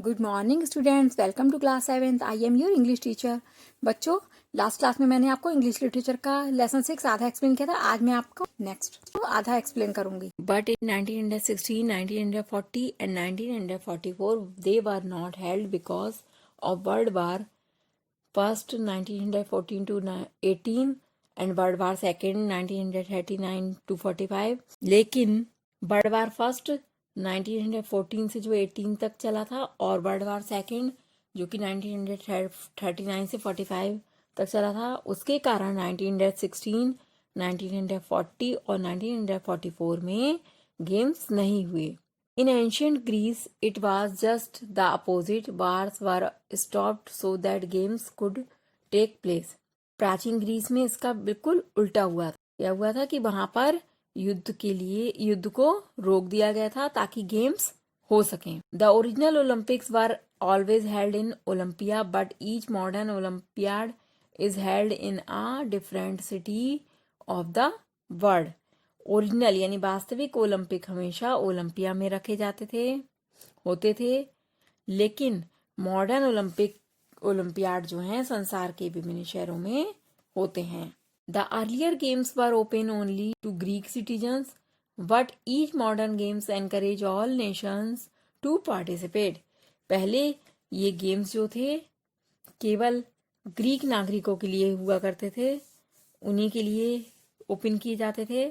Good morning students, welcome to class 7th। I am your English teacher. बच्चों, last class में मैंने आपको English literature का lesson 6 आधा एक्सप्लेन किया था। आज मैं आपको नेक्स्ट आधा एक्सप्लेन करूंगी। But in 1916, 1940 and 1944 they were not held because of world war first 1914 to 18 and world war second 1939 to 45। लेकिन वर्ल्ड वार फर्स्ट 1914 से जो 18 तक चला था और वर्ल्ड वार सेकेंड जो कि 1939 से 45 तक चला था, उसके कारण 1916, 1940 और 1944 में गेम्स नहीं हुए। In ancient Greece, it was just the opposite. Wars were stopped so that games could take place. प्राचीन ग्रीस में इसका बिल्कुल उल्टा हुआ था। यह हुआ था कि वहां पर युद्ध को रोक दिया गया था ताकि गेम्स हो सकें। The original Olympics were always held in Olympia, but each modern olympiad is held in a different city of the world. Original यानी वास्तविक ओलंपिक हमेशा ओलंपिया में रखे होते थे, लेकिन मॉडर्न ओलंपियाड जो हैं संसार के विभिन्न शहरों में होते हैं। The earlier games were open only to Greek citizens, but each modern games encourage all nations to participate. पहले ये गेम्स जो थे केवल ग्रीक नागरिकों के लिए हुआ करते थे, उन्हीं के लिए ओपन किए जाते थे,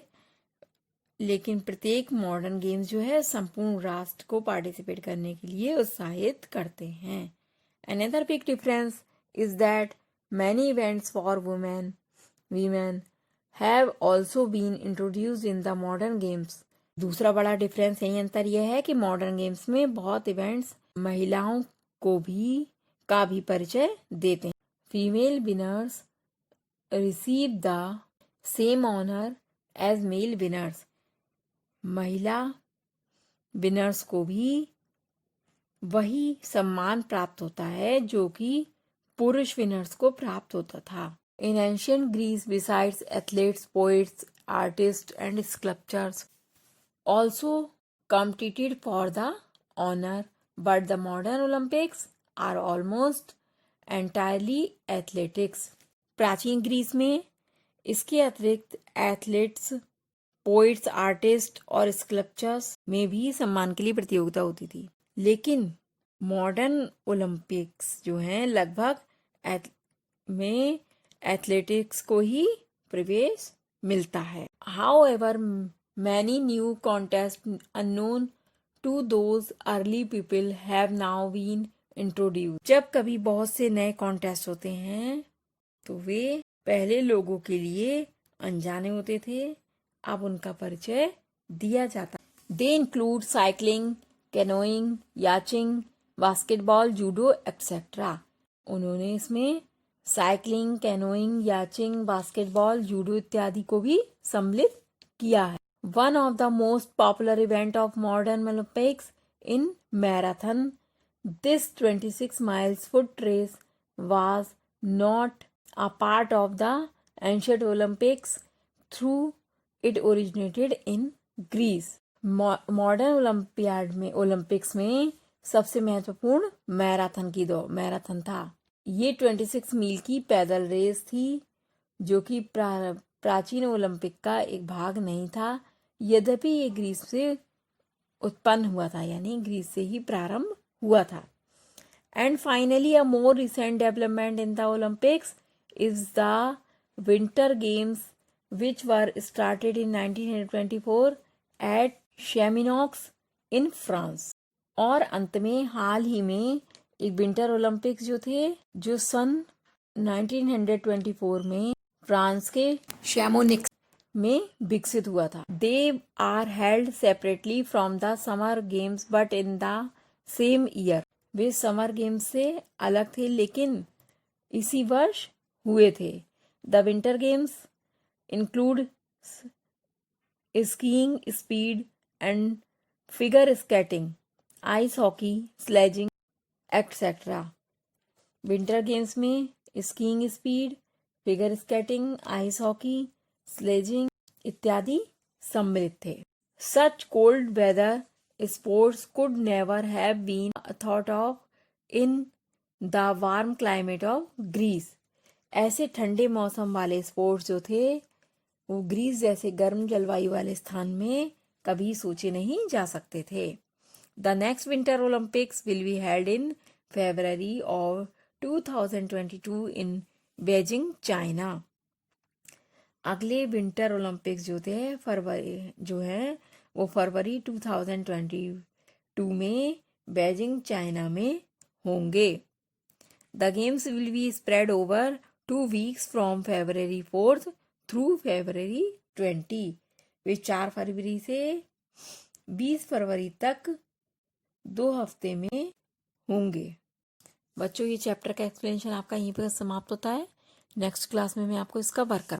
लेकिन प्रत्येक मॉडर्न गेम्स जो है संपूर्ण राष्ट्र को पार्टिसिपेट करने के लिए उत्साहित करते हैं। Another big difference is that many events for women have also been introduced in the modern games. दूसरा बड़ा डिफरेंस यही अंतर यह है कि मॉडर्न गेम्स में बहुत इवेंट्स महिलाओं को का भी परिचय देते हैं। Female winners receive the same honour as male winners. महिला विनर्स को भी वही सम्मान प्राप्त होता है जो कि पुरुष विनर्स को प्राप्त होता था। In ancient Greece besides athletes, poets, artist and sculptures also competed for the honour, but the modern Olympics are almost entirely athletics. प्राचीन ग्रीस में इसके अतिरिक्त एथलीट्स, पोइट्स, आर्टिस्ट और स्कल्पचर्स में भी सम्मान के लिए प्रतियोगिता होती थी, लेकिन मॉडर्न ओलंपिक्स जो हैं लगभग में एथलेटिक्स को ही प्रवेश मिलता है। However many new contest unknown to those early people have now been introduce. जब कभी बहुत से नए कॉन्टेस्ट होते हैं तो वे पहले लोगों के लिए अनजाने होते थे, अब उनका परिचय दिया जाता है। They include cycling, canoeing, yachting, basketball, judo etcetera. उन्होंने इसमें cycling, canoeing, yachting, basketball, judo इत्यादि को भी सम्मिलित किया है। One of the most popular event of modern Olympics in marathon, this 26 miles foot race was not a part of the ancient Olympics through it originated in Greece. Modern Olympics में सबसे महत्वपूर्ण marathon था। ये 26 मील की पैदल race थी जो कि प्राचीन ओलंपिक का एक भाग नहीं था, यद्यपि ये ग्रीस से उत्पन्न हुआ था, यानी ग्रीस से ही प्रारंभ हुआ था। And finally a more recent development in the Olympics is the winter games which were started in 1924 at Chamonix in France। और अंत में हाल ही में एक विंटर ओलंपिक्स जो थे जो सन 1924 में फ्रांस के शैमोनिक्स में विकसित हुआ था। They are held separately from the summer games but in the same year. वे समर गेम्स से अलग थे लेकिन इसी वर्ष हुए थे। The winter games include skiing, speed and figure skating, ice hockey, sledging, etc. Winter games में skiing, speed, figure skating, ice hockey, sledging इत्यादि सम्मिलित थे। Such cold weather sports could never have been thought of in the warm climate of Greece. ऐसे ठंडे मौसम वाले sports जो थे वो ग्रीस जैसे गर्म जलवायु वाले स्थान में कभी सोचे नहीं जा सकते थे. The next Winter Olympics will be held in February of 2022 in Beijing, China. अगले विंटर ओलंपिक्स जो है वो फरवरी 2022 में बेजिंग चाइना में होंगे. The games will be spread over 2 weeks from February 4th through February 20. वे 4 फरवरी से 20 फरवरी तक 2 हफ्ते में होंगे. बच्चों ये चैप्टर का एक्सप्लेनेशन आपका यहीं पर समाप्त होता है. नेक्स्ट क्लास में मैं आपको इसका वर्क